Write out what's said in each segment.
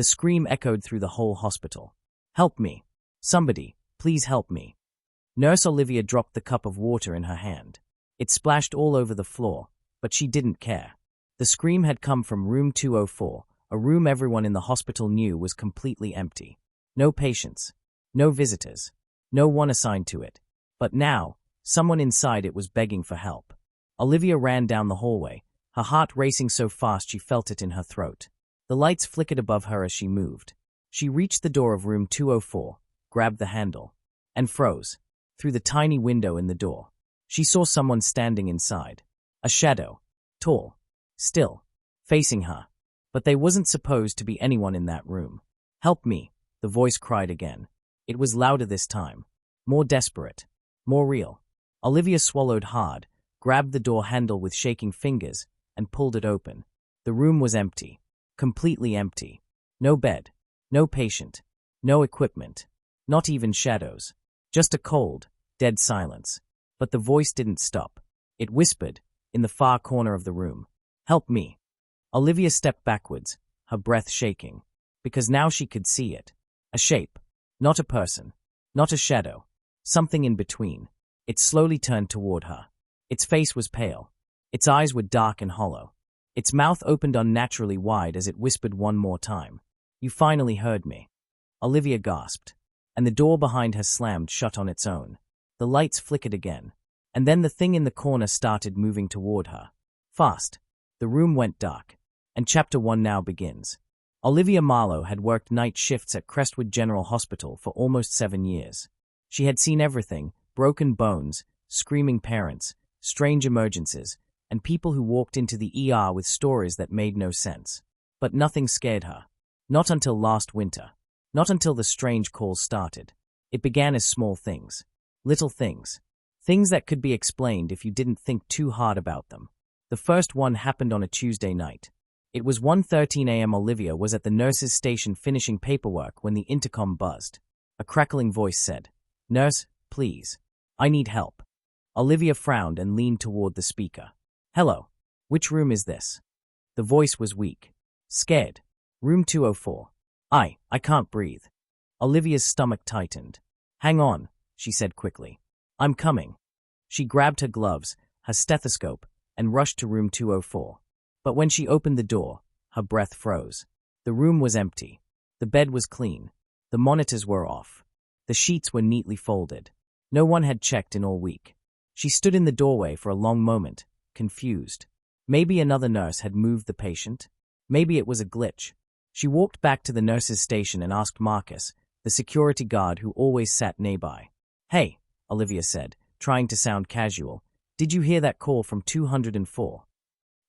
The scream echoed through the whole hospital. "Help me! Somebody, please help me!" Nurse Olivia dropped the cup of water in her hand. It splashed all over the floor, but she didn't care. The scream had come from room 204, a room everyone in the hospital knew was completely empty. No patients, no visitors, no one assigned to it. But now, someone inside it was begging for help. Olivia ran down the hallway, her heart racing so fast she felt it in her throat. The lights flickered above her as she moved. She reached the door of room 204, grabbed the handle, and froze. Through the tiny window in the door, she saw someone standing inside. A shadow, tall, still, facing her. But there wasn't supposed to be anyone in that room. "Help me," the voice cried again. It was louder this time, more desperate, more real. Olivia swallowed hard, grabbed the door handle with shaking fingers, and pulled it open. The room was empty, completely empty. No bed, no patient, no equipment, not even shadows. Just a cold, dead silence. But the voice didn't stop. It whispered, in the far corner of the room, "Help me." Olivia stepped backwards, her breath shaking, because now she could see it. A shape, not a person, not a shadow, something in between. It slowly turned toward her. Its face was pale. Its eyes were dark and hollow. Its mouth opened unnaturally wide as it whispered one more time. "You finally heard me." Olivia gasped, and the door behind her slammed shut on its own. The lights flickered again, and then the thing in the corner started moving toward her. Fast. The room went dark, and Chapter 1 now begins. Olivia Marlowe had worked night shifts at Crestwood General Hospital for almost 7 years. She had seen everything: broken bones, screaming parents, strange emergencies, and people who walked into the ER with stories that made no sense. But nothing scared her. Not until last winter. Not until the strange calls started. It began as small things. Little things. Things that could be explained if you didn't think too hard about them. The first one happened on a Tuesday night. It was 1:13 a.m. Olivia was at the nurse's station finishing paperwork when the intercom buzzed. A crackling voice said, "Nurse, please. I need help." Olivia frowned and leaned toward the speaker. "Hello. Which room is this?" The voice was weak. Scared. "Room 204. I can't breathe." Olivia's stomach tightened. "Hang on," she said quickly. "I'm coming." She grabbed her gloves, her stethoscope, and rushed to room 204. But when she opened the door, her breath froze. The room was empty. The bed was clean. The monitors were off. The sheets were neatly folded. No one had checked in all week. She stood in the doorway for a long moment, confused. Maybe another nurse had moved the patient. Maybe it was a glitch. She walked back to the nurse's station and asked Marcus, the security guard who always sat nearby. "Hey," Olivia said, trying to sound casual, "did you hear that call from 204?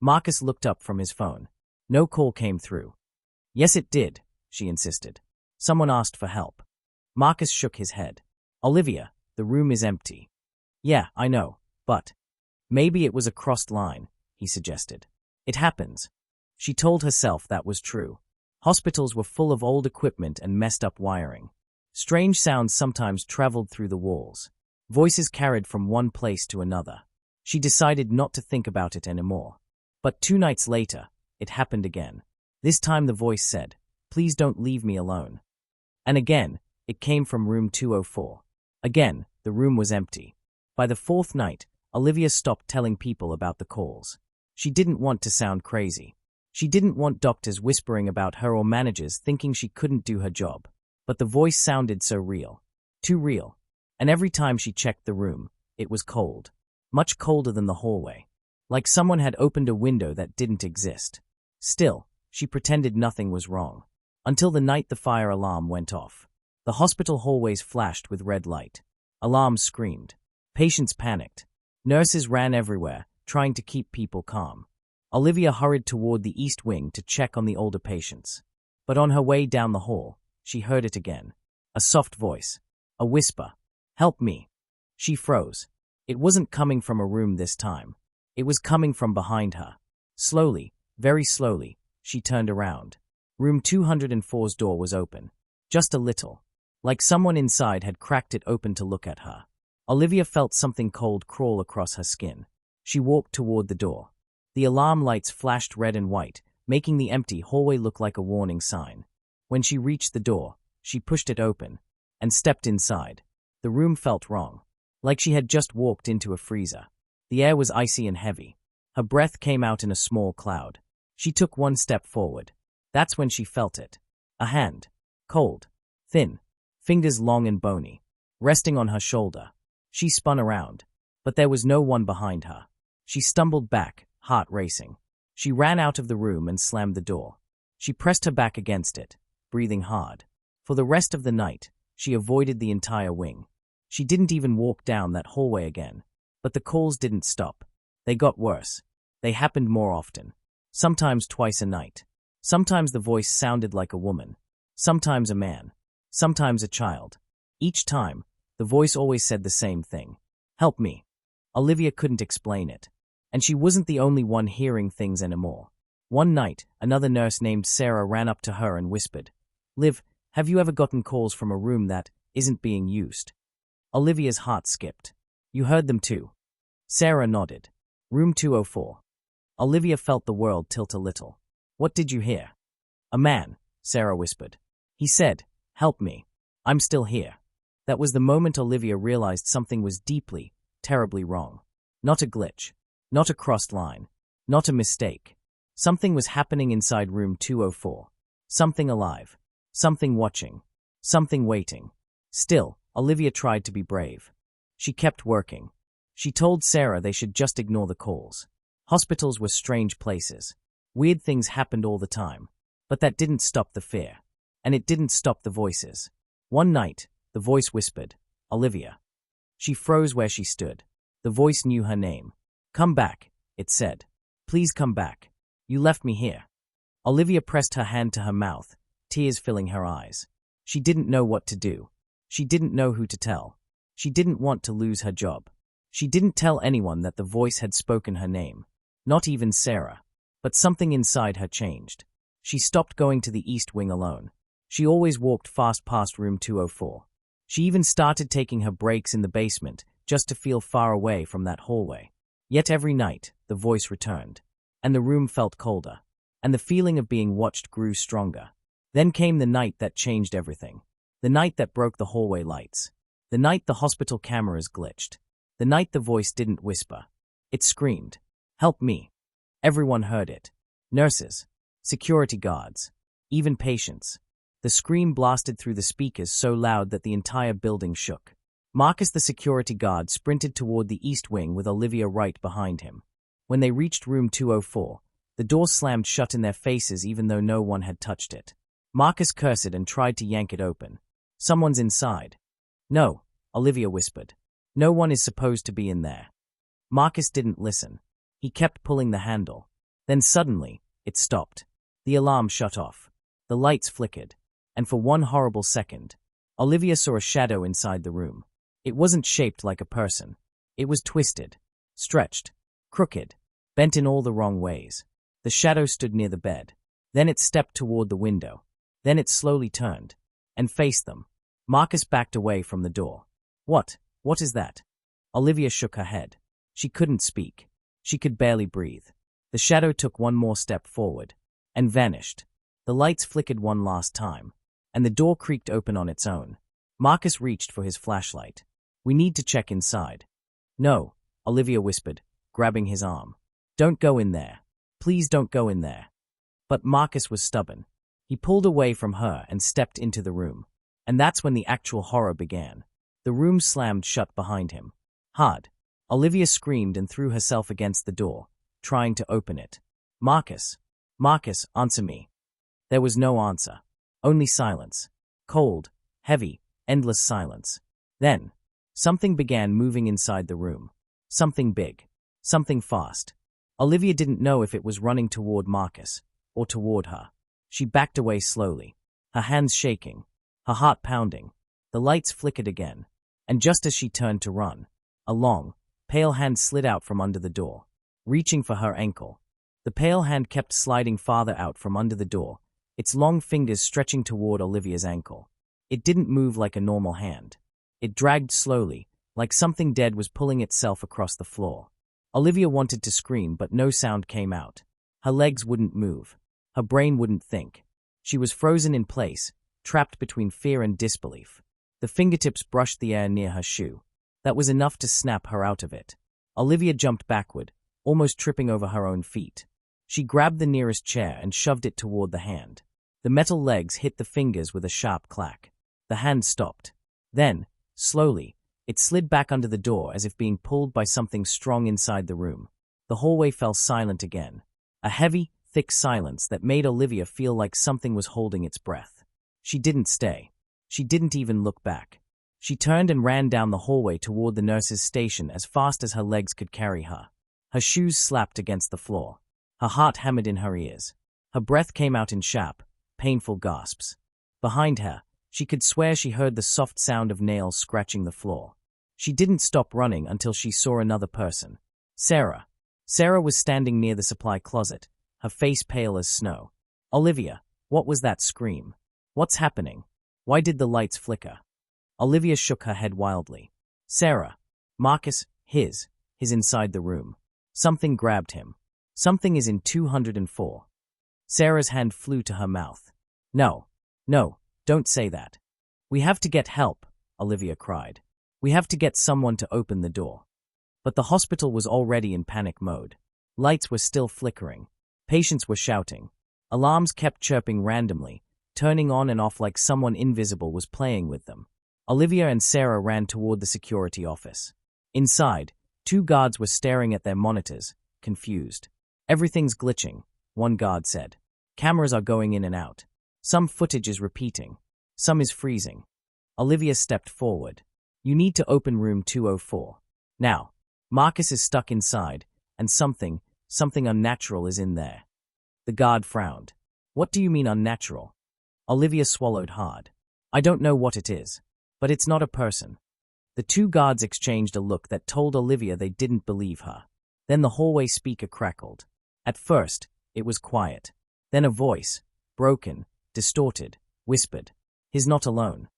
Marcus looked up from his phone. No call came through. "Yes, it did," she insisted. "Someone asked for help." Marcus shook his head. "Olivia, the room is empty." "Yeah, I know, but..." "Maybe it was a crossed line," he suggested. "It happens." She told herself that was true. Hospitals were full of old equipment and messed up wiring. Strange sounds sometimes traveled through the walls. Voices carried from one place to another. She decided not to think about it anymore. But 2 nights later, it happened again. This time the voice said, "Please don't leave me alone." And again, it came from room 204. Again, the room was empty. By the 4th night, Olivia stopped telling people about the calls. She didn't want to sound crazy. She didn't want doctors whispering about her or managers thinking she couldn't do her job. But the voice sounded so real. Too real. And every time she checked the room, it was cold. Much colder than the hallway. Like someone had opened a window that didn't exist. Still, she pretended nothing was wrong. Until the night the fire alarm went off. The hospital hallways flashed with red light. Alarms screamed. Patients panicked. Nurses ran everywhere, trying to keep people calm. Olivia hurried toward the east wing to check on the older patients. But on her way down the hall, she heard it again. A soft voice. A whisper. "Help me." She froze. It wasn't coming from a room this time. It was coming from behind her. Slowly, very slowly, she turned around. Room 204's door was open. Just a little. Like someone inside had cracked it open to look at her. Olivia felt something cold crawl across her skin. She walked toward the door. The alarm lights flashed red and white, making the empty hallway look like a warning sign. When she reached the door, she pushed it open and stepped inside. The room felt wrong, like she had just walked into a freezer. The air was icy and heavy. Her breath came out in a small cloud. She took one step forward. That's when she felt it. A hand. Cold. Thin. Fingers long and bony. Resting on her shoulder. She spun around. But there was no one behind her. She stumbled back, heart racing. She ran out of the room and slammed the door. She pressed her back against it, breathing hard. For the rest of the night, she avoided the entire wing. She didn't even walk down that hallway again. But the calls didn't stop. They got worse. They happened more often. Sometimes twice a night. Sometimes the voice sounded like a woman. Sometimes a man. Sometimes a child. Each time, the voice always said the same thing. Help me. Olivia couldn't explain it. And she wasn't the only one hearing things anymore. One night, another nurse named Sarah ran up to her and whispered, "Liv, have you ever gotten calls from a room that isn't being used?" Olivia's heart skipped. "You heard them too." Sarah nodded. "Room 204. Olivia felt the world tilt a little. "What did you hear?" "A man," Sarah whispered. "He said, 'Help me. I'm still here.'" That was the moment Olivia realized something was deeply, terribly wrong. Not a glitch. Not a crossed line. Not a mistake. Something was happening inside room 204. Something alive. Something watching. Something waiting. Still, Olivia tried to be brave. She kept working. She told Sarah they should just ignore the calls. Hospitals were strange places. Weird things happened all the time. But that didn't stop the fear. And it didn't stop the voices. One night, the voice whispered, "Olivia." She froze where she stood. The voice knew her name. "Come back," it said. "Please come back. You left me here." Olivia pressed her hand to her mouth, tears filling her eyes. She didn't know what to do. She didn't know who to tell. She didn't want to lose her job. She didn't tell anyone that the voice had spoken her name. Not even Sarah. But something inside her changed. She stopped going to the East Wing alone. She always walked fast past room 204. She even started taking her breaks in the basement just to feel far away from that hallway. Yet every night, the voice returned. And the room felt colder. And the feeling of being watched grew stronger. Then came the night that changed everything. The night that broke the hallway lights. The night the hospital cameras glitched. The night the voice didn't whisper. It screamed, "Help me." Everyone heard it. Nurses. Security guards. Even patients. The scream blasted through the speakers so loud that the entire building shook. Marcus, the security guard, sprinted toward the East Wing with Olivia right behind him. When they reached room 204, the door slammed shut in their faces even though no one had touched it. Marcus cursed and tried to yank it open. "Someone's inside." "No," Olivia whispered. "No one is supposed to be in there." Marcus didn't listen. He kept pulling the handle. Then suddenly, it stopped. The alarm shut off. The lights flickered. And for one horrible second, Olivia saw a shadow inside the room. It wasn't shaped like a person. It was twisted, stretched, crooked, bent in all the wrong ways. The shadow stood near the bed. Then it stepped toward the window. Then it slowly turned and faced them. Marcus backed away from the door. What is that?" Olivia shook her head. She couldn't speak. She could barely breathe. The shadow took one more step forward and vanished. The lights flickered one last time, and the door creaked open on its own. Marcus reached for his flashlight. "We need to check inside." "No," Olivia whispered, grabbing his arm. "Don't go in there. Please don't go in there." But Marcus was stubborn. He pulled away from her and stepped into the room. And that's when the actual horror began. The room slammed shut behind him. Hard. Olivia screamed and threw herself against the door, trying to open it. Marcus, answer me." There was no answer. Only silence. Cold, heavy, endless silence. Then, something began moving inside the room. Something big. Something fast. Olivia didn't know if it was running toward Marcus or toward her. She backed away slowly, her hands shaking, her heart pounding. The lights flickered again, and just as she turned to run, a long, pale hand slid out from under the door, reaching for her ankle. The pale hand kept sliding farther out from under the door, its long fingers stretching toward Olivia's ankle. It didn't move like a normal hand. It dragged slowly, like something dead was pulling itself across the floor. Olivia wanted to scream, but no sound came out. Her legs wouldn't move. Her brain wouldn't think. She was frozen in place, trapped between fear and disbelief. The fingertips brushed the air near her shoe. That was enough to snap her out of it. Olivia jumped backward, almost tripping over her own feet. She grabbed the nearest chair and shoved it toward the hand. The metal legs hit the fingers with a sharp clack. The hand stopped. Then, slowly, it slid back under the door as if being pulled by something strong inside the room. The hallway fell silent again. A heavy, thick silence that made Olivia feel like something was holding its breath. She didn't stay. She didn't even look back. She turned and ran down the hallway toward the nurse's station as fast as her legs could carry her. Her shoes slapped against the floor. Her heart hammered in her ears. Her breath came out in sharp, painful gasps. Behind her, she could swear she heard the soft sound of nails scratching the floor. She didn't stop running until she saw another person. Sarah. Sarah was standing near the supply closet, her face pale as snow. Olivia, what was that scream? What's happening? Why did the lights flicker? Olivia shook her head wildly. Sarah. Marcus, his inside the room. Something grabbed him. Something is in 204. Sarah's hand flew to her mouth. No, don't say that. We have to get help, Olivia cried. We have to get someone to open the door. But the hospital was already in panic mode. Lights were still flickering. Patients were shouting. Alarms kept chirping randomly, turning on and off like someone invisible was playing with them. Olivia and Sarah ran toward the security office. Inside, 2 guards were staring at their monitors, confused. Everything's glitching, one guard said. Cameras are going in and out. Some footage is repeating. Some is freezing. Olivia stepped forward. You need to open room 204. Now. Marcus is stuck inside, and something unnatural is in there. The guard frowned. What do you mean unnatural? Olivia swallowed hard. I don't know what it is, but it's not a person. The 2 guards exchanged a look that told Olivia they didn't believe her. Then the hallway speaker crackled. At first, it was quiet. Then a voice, broken, distorted, whispered. He's not alone.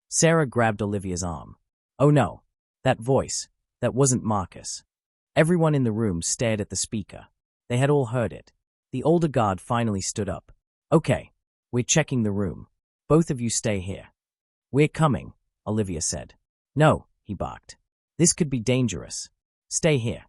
Sarah grabbed Olivia's arm. Oh no, that voice, that wasn't Marcus. Everyone in the room stared at the speaker. They had all heard it. The older guard finally stood up. Okay, we're checking the room. Both of you stay here. We're coming, Olivia said. No, he barked. This could be dangerous. Stay here.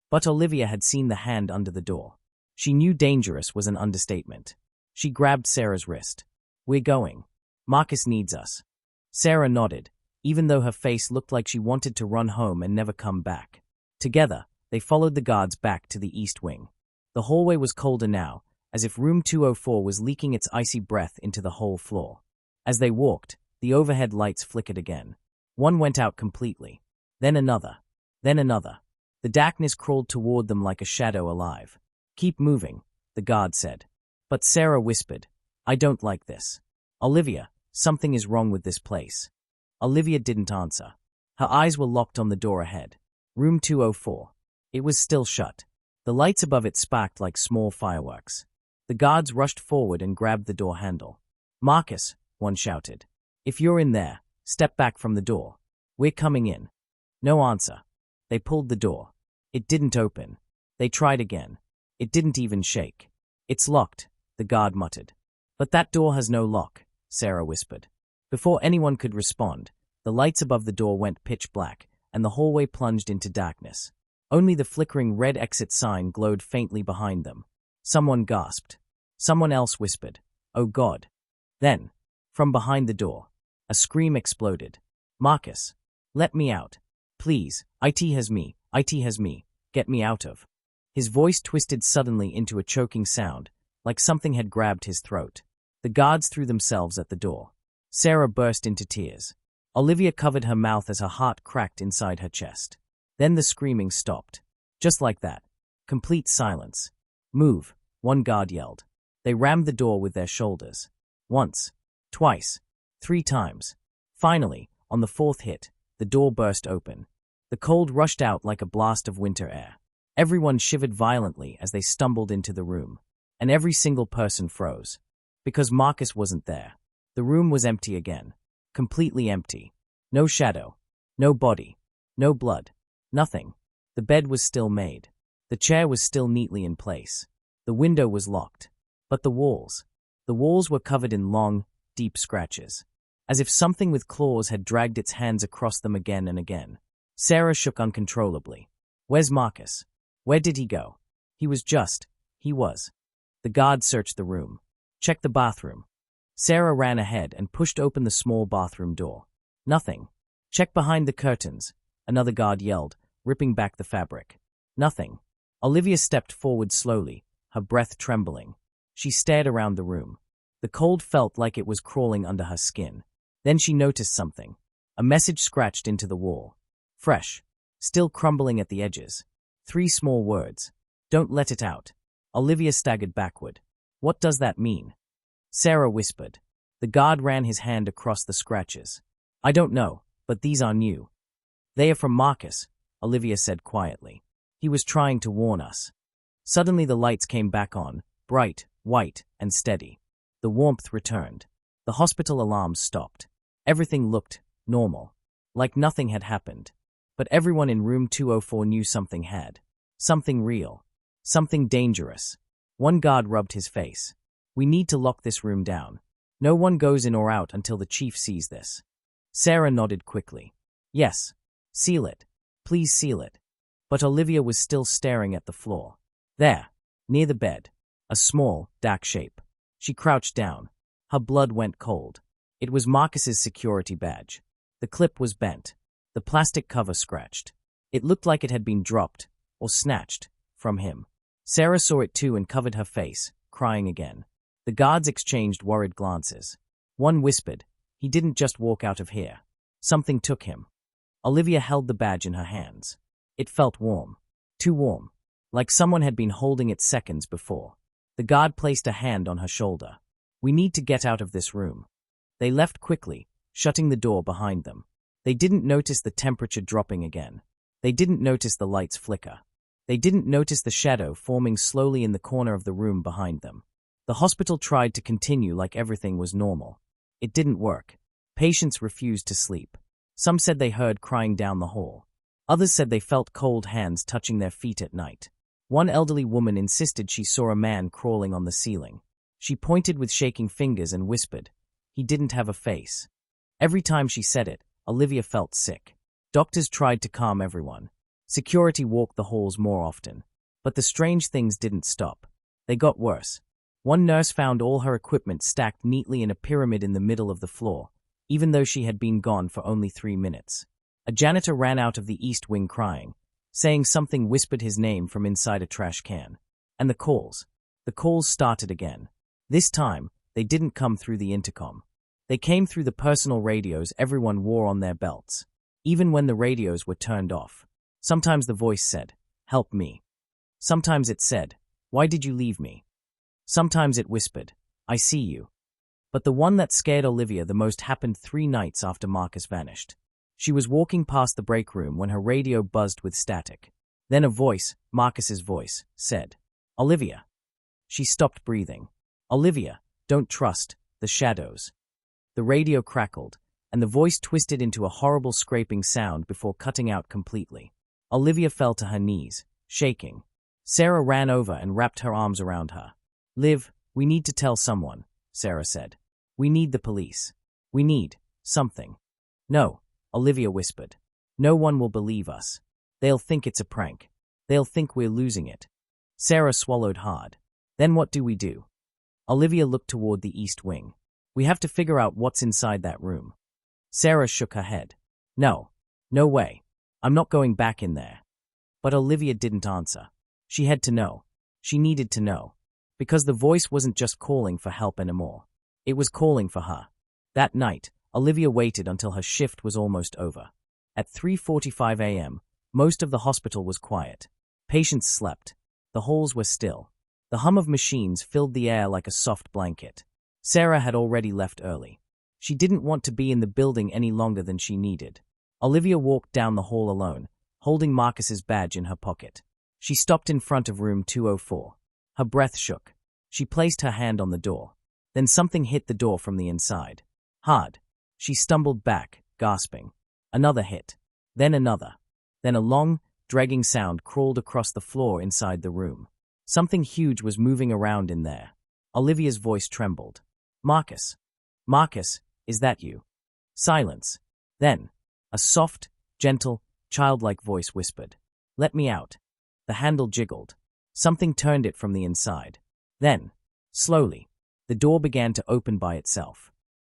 But Olivia had seen the hand under the door. She knew dangerous was an understatement. She grabbed Sarah's wrist. We're going. Marcus needs us. Sarah nodded, even though her face looked like she wanted to run home and never come back. Together, they followed the guards back to the east wing. The hallway was colder now, as if room 204 was leaking its icy breath into the whole floor. As they walked, the overhead lights flickered again. One went out completely. Then another. Then another. The darkness crawled toward them like a shadow alive. Keep moving, the guard said. But Sarah whispered, I don't like this. Olivia, something is wrong with this place. Olivia didn't answer. Her eyes were locked on the door ahead. Room 204. It was still shut. The lights above it sparked like small fireworks. The guards rushed forward and grabbed the door handle. Marcus, one shouted. If you're in there, step back from the door. We're coming in. No answer. They pulled the door. It didn't open. They tried again. It didn't even shake. It's locked, the guard muttered. But that door has no lock, Sarah whispered. Before anyone could respond, the lights above the door went pitch black, and the hallway plunged into darkness. Only the flickering red exit sign glowed faintly behind them. Someone gasped. Someone else whispered, Oh God. Then, from behind the door, a scream exploded. Marcus, let me out. Please, IT has me, get me out of. His voice twisted suddenly into a choking sound, like something had grabbed his throat. The guards threw themselves at the door. Sarah burst into tears. Olivia covered her mouth as her heart cracked inside her chest. Then the screaming stopped. Just like that. Complete silence. Move, one guard yelled. They rammed the door with their shoulders. Once, twice, 3 times. Finally, on the 4th hit, the door burst open. The cold rushed out like a blast of winter air. Everyone shivered violently as they stumbled into the room. And every single person froze. Because Marcus wasn't there. The room was empty again. Completely empty. No shadow. No body. No blood. Nothing. The bed was still made. The chair was still neatly in place. The window was locked. But the walls. The walls were covered in long, deep scratches, as if something with claws had dragged its hands across them again and again. Sarah shook uncontrollably. Where's Marcus? Where did he go? He was. The guard searched the room. Checked the bathroom. Sarah ran ahead and pushed open the small bathroom door. Nothing. Check behind the curtains, another guard yelled, ripping back the fabric. Nothing. Olivia stepped forward slowly, her breath trembling. She stared around the room. The cold felt like it was crawling under her skin. Then she noticed something. A message scratched into the wall. Fresh. Still crumbling at the edges. 3 small words. Don't let it out. Olivia staggered backward. What does that mean? Sarah whispered. The guard ran his hand across the scratches. I don't know, but these are new. They are from Marcus, Olivia said quietly. He was trying to warn us. Suddenly the lights came back on, bright, white, and steady. The warmth returned. The hospital alarms stopped. Everything looked normal, like nothing had happened. But everyone in room 204 knew something had. Something real. Something dangerous. One guard rubbed his face. We need to lock this room down. No one goes in or out until the chief sees this. Sarah nodded quickly. Yes. Seal it. Please seal it. But Olivia was still staring at the floor. There, near the bed, a small, dark shape. She crouched down. Her blood went cold. It was Marcus's security badge. The clip was bent. The plastic cover scratched. It looked like it had been dropped, or snatched, from him. Sarah saw it too and covered her face, crying again. The guards exchanged worried glances. One whispered, he didn't just walk out of here. Something took him. Olivia held the badge in her hands. It felt warm. Too warm. Like someone had been holding it seconds before. The guard placed a hand on her shoulder. We need to get out of this room. They left quickly, shutting the door behind them. They didn't notice the temperature dropping again. They didn't notice the lights flicker. They didn't notice the shadow forming slowly in the corner of the room behind them. The hospital tried to continue like everything was normal. It didn't work. Patients refused to sleep. Some said they heard crying down the hall. Others said they felt cold hands touching their feet at night. One elderly woman insisted she saw a man crawling on the ceiling. She pointed with shaking fingers and whispered, he didn't have a face. Every time she said it, Olivia felt sick. Doctors tried to calm everyone. Security walked the halls more often. But the strange things didn't stop. They got worse. One nurse found all her equipment stacked neatly in a pyramid in the middle of the floor, even though she had been gone for only 3 minutes. A janitor ran out of the east wing crying, saying something whispered his name from inside a trash can. And the calls. The calls started again. This time, they didn't come through the intercom. They came through the personal radios everyone wore on their belts. Even when the radios were turned off. Sometimes the voice said, help me. Sometimes it said, why did you leave me? Sometimes it whispered, I see you. But the one that scared Olivia the most happened 3 nights after Marcus vanished. She was walking past the break room when her radio buzzed with static. Then a voice, Marcus's voice, said, Olivia. She stopped breathing. Olivia, don't trust the shadows. The radio crackled, and the voice twisted into a horrible scraping sound before cutting out completely. Olivia fell to her knees, shaking. Sarah ran over and wrapped her arms around her. Liv, we need to tell someone, Sarah said. We need the police. We need something. No, Olivia whispered. No one will believe us. They'll think it's a prank. They'll think we're losing it. Sarah swallowed hard. Then what do we do? Olivia looked toward the east wing. We have to figure out what's inside that room. Sarah shook her head. No. No way. I'm not going back in there. But Olivia didn't answer. She had to know. She needed to know. Because the voice wasn't just calling for help anymore. It was calling for her. That night, Olivia waited until her shift was almost over. At 3:45 a.m., most of the hospital was quiet. Patients slept. The halls were still. The hum of machines filled the air like a soft blanket. Sarah had already left early. She didn't want to be in the building any longer than she needed. Olivia walked down the hall alone, holding Marcus's badge in her pocket. She stopped in front of room 204. Her breath shook. She placed her hand on the door. Then something hit the door from the inside. Hard. She stumbled back, gasping. Another hit. Then another. Then a long, dragging sound crawled across the floor inside the room. Something huge was moving around in there. Olivia's voice trembled. Marcus. Marcus, is that you? Silence. Then, a soft, gentle, childlike voice whispered. Let me out. The handle jiggled. Something turned it from the inside. Then, slowly, the door began to open by itself.